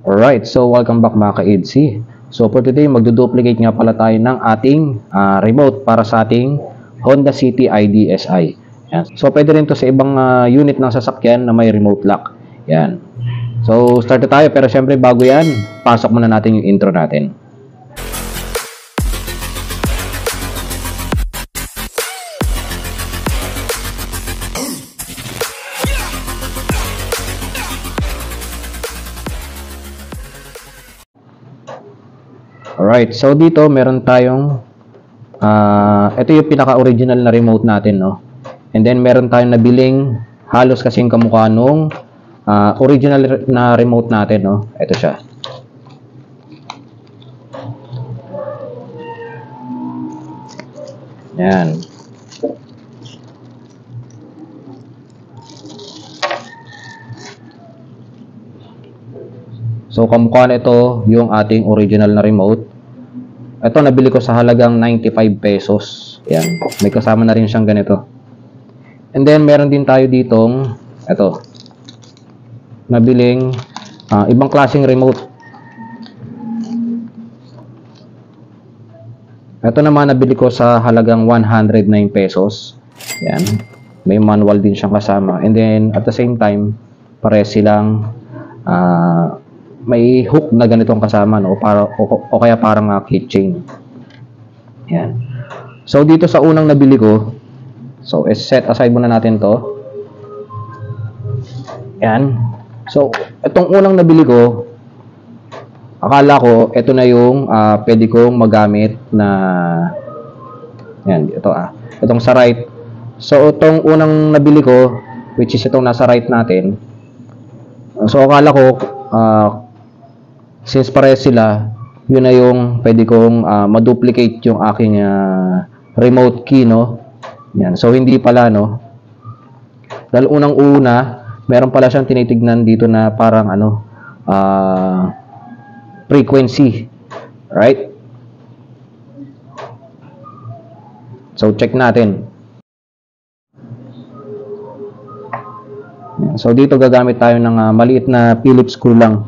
Alright, so welcome back mga ka-EDC. So for today, magduduplicate nga pala tayo ng ating remote para sa ating Honda City IDSi. Yan. So pwede rin to sa ibang unit ng sasakyan na may remote lock. Yan. So start na tayo, pero syempre bago yan, pasok muna natin yung intro natin. Alright, so dito meron tayong ito yung pinaka-original na remote natin, no? And then meron tayong nabiling halos kasing kamukha nung original na remote natin, no? Ito siya. Yan. So kamukha na ito yung ating original na remote. Ito nabili ko sa halagang 95 pesos. Yan. May kasama na rin siyang ganito. And then meron din tayo ditong ito. Nabiling ibang klaseng remote. Ito naman nabili ko sa halagang 109 pesos. Yan. May manual din siyang kasama. And then at the same time, pare silang may hook na ganitong kasama, no? O kaya parang keychain. Yan. So dito sa unang nabili ko, so set aside muna natin to. Yan. So itong unang nabili ko, akala ko ito na yung pwede kong magamit na yan, ito itong sa right. So itong unang nabili ko, which is itong nasa right natin. So akala ko since pares sila, yun na yung pwede kong ma-duplicate yung aking remote key, no? Yan. So, hindi pala, no? Dahil unang-una, meron pala siyang tinitignan dito na parang, frequency. Right? So, check natin. Yan. So, dito gagamit tayo ng maliit na Phillips screw lang.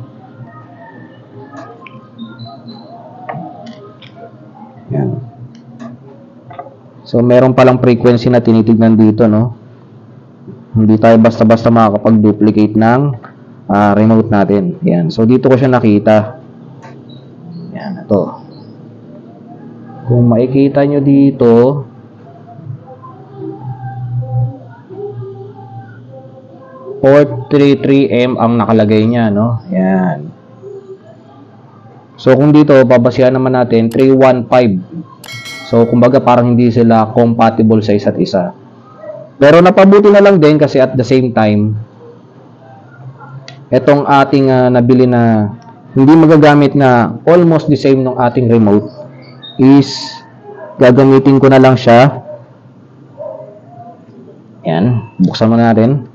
Yan. So, meron palang frequency na tinitignan dito, no? Hindi tayo basta-basta makakapag-duplicate ng remote natin. Yan. So, dito ko siya nakita. Yan, ito. Kung makikita nyo dito, port 33M ang nakalagay niya, no? Yan. So, kung dito, babasihan naman natin 315. So, kumbaga parang hindi sila compatible sa isa't isa. Pero napabuti na lang din kasi at the same time, itong ating nabili na hindi magagamit na almost the same ng ating remote is gagamitin ko na lang siya. Yan. Buksan mo natin.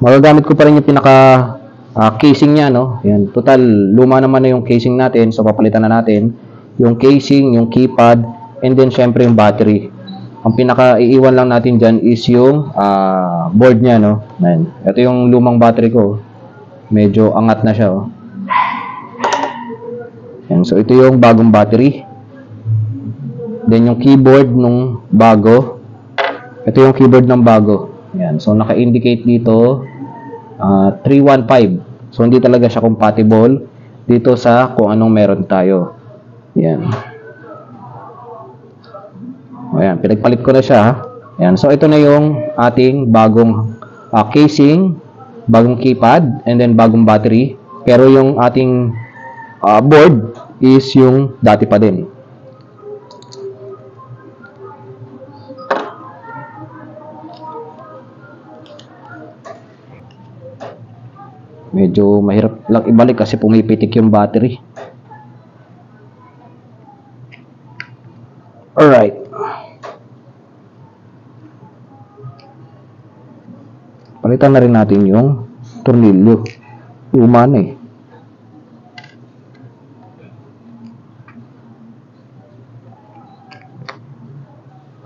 Magagamit ko pa rin yung pinaka casing niya, no? Yan, total luma naman na yung casing natin, so papalitan na natin yung casing, yung keypad, and then syempre yung battery. Ang pinaka iiwan lang natin diyan is yung board niya, no? Yan. Ito yung lumang battery ko. Medyo angat na siya, oh. Yan, so ito yung bagong battery. Then yung keyboard nung bago. Ito yung keyboard ng bago. Yan, so naka-indicate dito 315. So, hindi talaga siya compatible dito sa kung anong meron tayo. Yan. Ayan, pinagpalit ko na siya. Yan. So, ito na yung ating bagong casing, bagong keypad, and then bagong battery. Pero yung ating board is yung dati pa din. Medyo mahirap lang ibalik kasi pumipitik yung battery. Alright. Palitan na rin natin yung tornilyo. Luma na eh.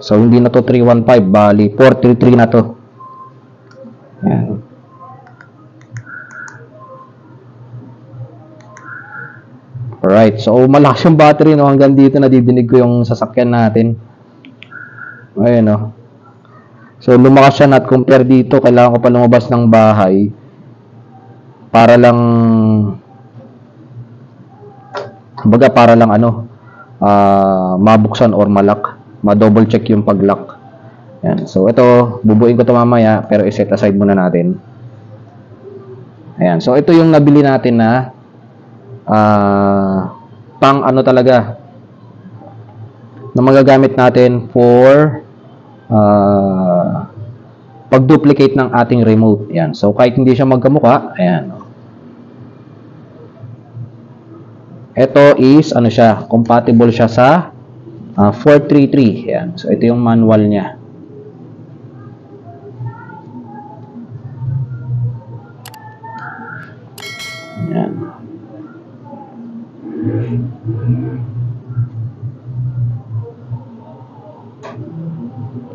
So, hindi na to 315, bali 433 na to. Yan. Alright, so malakas yung battery, no? Hanggang dito nadidinig ko yung sasakyan natin. Ayan, no? So, lumakas siya, at compare dito, kailangan ko pa lumabas ng bahay para lang, kumbaga para lang mabuksan or malak, ma-double check yung pag-lock. Ayan, so ito, bubuin ko to mamaya, pero i-set aside muna natin. Ayan, so ito yung nabili natin na pang talaga na magagamit natin for pag-duplicate ng ating remote. Ayan, so kahit hindi siya magkamukha, ayan. Ito is siya, compatible siya sa 433. Ayan, so ito yung manual niya. Ayan.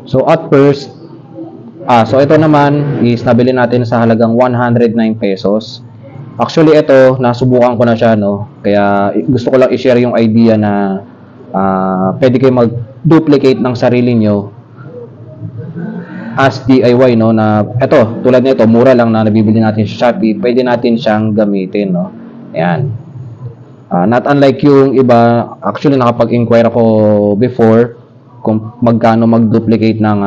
So at first, so ito naman is nabili natin sa halagang 109 pesos. Actually ito, nasubukan ko na siya, no. Kaya gusto ko lang i-share yung idea na pwede kayo mag-duplicate ng sarili nyo as DIY, no, na ito, tulad nito, mura lang na nabibili natin sa Shopee, pwede natin siyang gamitin, no. Ayan. Not unlike yung iba, actually nakapag-inquire ako before kung magkano mag-duplicate ng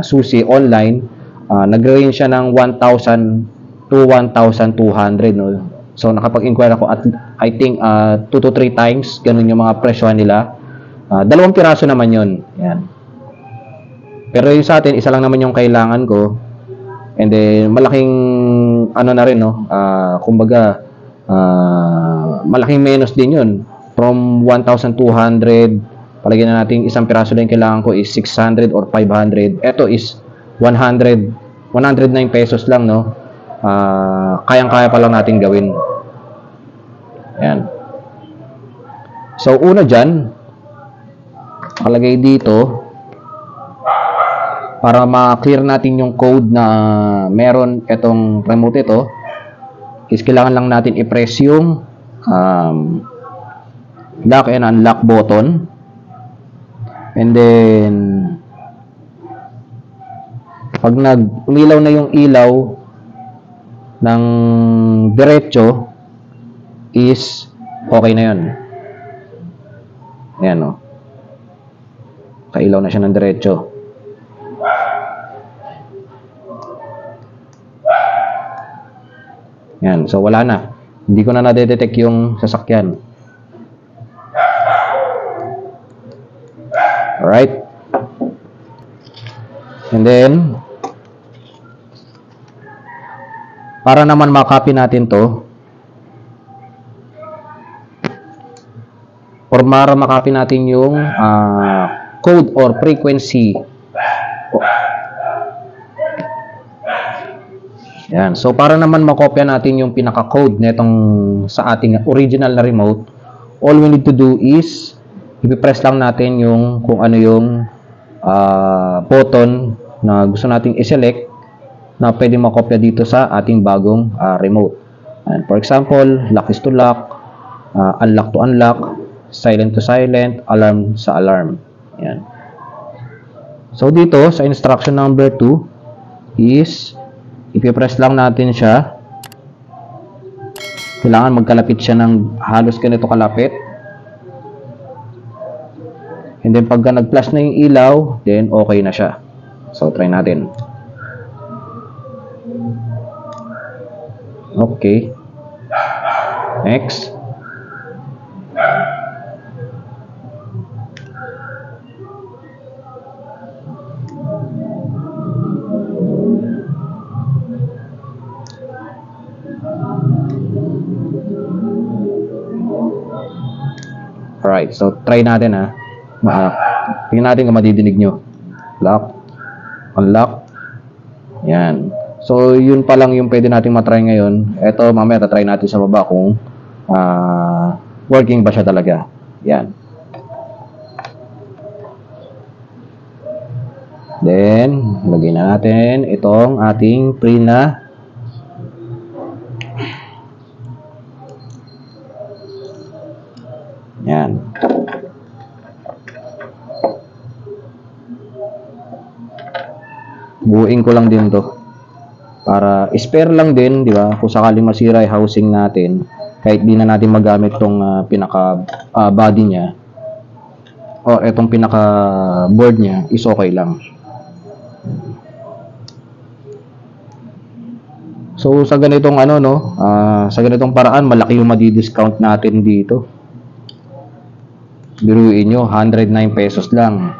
susi online. Nag-range siya ng 1,000 to 1,200, no. So nakapag-inquire ako at I think 2 to 3 times ganun yung mga presyohan nila. 2 piraso naman yun. Yan. Pero yung sa atin, isa lang naman yung kailangan ko. And then malaking na rin, no. Kumbaga malaking menos din yun. From 1,200, palagyan na natin isang piraso lang kailangan ko is 600 or 500. Ito is 109 pesos lang, no. Kayang-kaya pa lang natin gawin. Ayan. So, una dyan, palagay dito, para ma-clear natin yung code na meron itong remote ito, is kailangan lang natin i-press yung lock and unlock button. And then, pag umilaw na yung ilaw ng diretso, is okay na yun. Ayan, no. Kailaw na siya ng diretso. Ayan, so wala na. Hindi ko na nadedetect yung sasakyan. Alright. And then, para naman makopy natin to, or para makopy natin yung code or frequency. Yan. So, para naman makopya natin yung pinaka-code netong sa ating original na remote, all we need to do is i-press lang natin yung kung ano yung button na gusto nating i-select na pwede makopya dito sa ating bagong remote. And for example, lock is to lock, unlock to unlock, silent to silent, alarm sa alarm. Yan. So, dito sa instruction number 2 is ipipress lang natin siya. Kailangan magkalapit siya ng halos ganito kalapit. And then pagka nag-flash na yung ilaw, then okay na siya. So try natin. Okay. Next. Alright, so try natin tingnan natin kung madidinig nyo. Lock, unlock. Yan. So, yun pa lang yung pwede natin matry ngayon. Ito, mamaya tatry natin sa baba kung working ba siya talaga. Yan. Then, lagyan na natin itong ating pre na yan. Buuin ko lang din to. Para spare lang din, di ba? Kung sakaling masira yung housing natin, kahit di na natin magamit tong pinaka body niya or itong pinaka board niya, is okay lang. So sa ganitong sa ganitong paraan, malaki yung madi-discount natin dito. Biruin nyo, 109 pesos lang.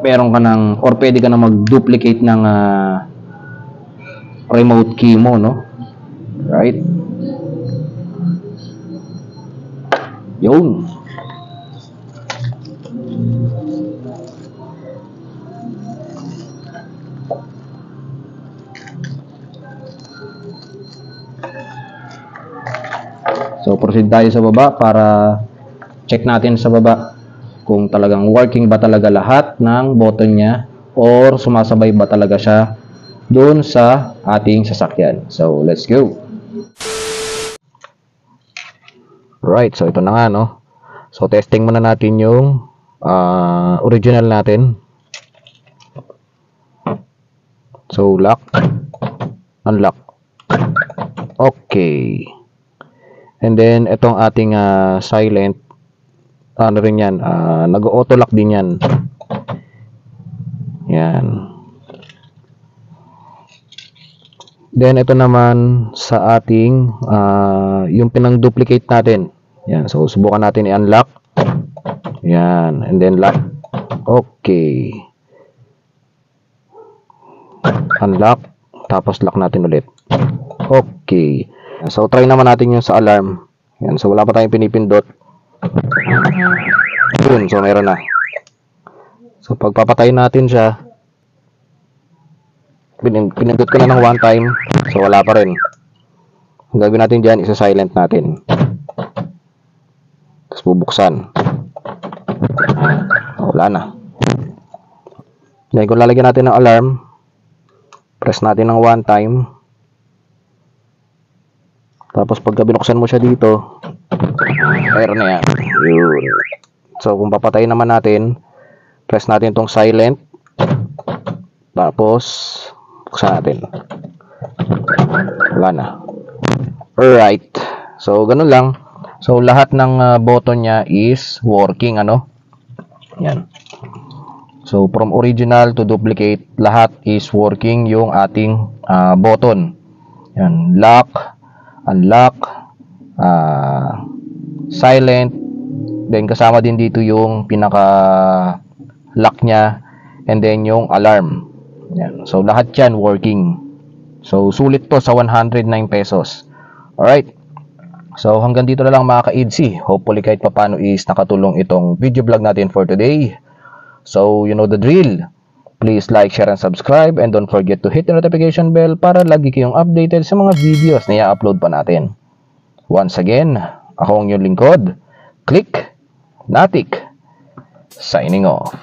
Meron ka ng, or pwede ka na mag-duplicate ng remote key mo, no? Right? Yun. So, proceed tayo sa baba para check natin sa baba kung talagang working ba talaga lahat ng button niya or sumasabay ba talaga siya doon sa ating sasakyan. So, let's go. Right, so ito na nga, no? So, testing muna natin yung original natin. So, lock. Unlock. Okay. And then, itong ating silent, ano rin yan, nag-auto lock din yan. Yan. Then, ito naman sa ating, yung pinang-duplicate natin. Yan. So, subukan natin i-unlock. Yan. And then, lock. Okay. Unlock. Tapos, lock natin ulit. Okay. So, try naman natin yung sa alarm. Yan. So, wala pa tayong pinipindot. Yun. So, meron na. So, pagpapatayin natin siya, pinindot ko na ng one time. So, wala pa rin. Ang gagawin natin dyan, isa-silent natin. Tapos, bubuksan. Wala na. Then, kung lalagyan natin ng alarm, press natin ng one time. Tapos pagka binuksan mo siya dito, meron na yan. Yun. So kung papatayin naman natin, press natin tong silent. Tapos buksan natin. Wala na. Alright. So ganun lang. So lahat ng button niya is working, ano? Yan. So from original to duplicate, lahat is working yung ating button. Yan. Lock, unlock, silent, then kasama din dito yung pinaka lock nya, and then yung alarm. Yan. So lahat yan working. So sulit to sa 109 pesos. Alright. So hanggang dito na lang mga ka-EDC. Hopefully kahit papano is nakatulong itong video vlog natin for today. So you know the drill. Please like, share, and subscribe, and don't forget to hit the notification bell para lagi kayong updated sa mga videos na i-upload pa natin. Once again, ako ang inyong lingkod, Click Natik, signing off.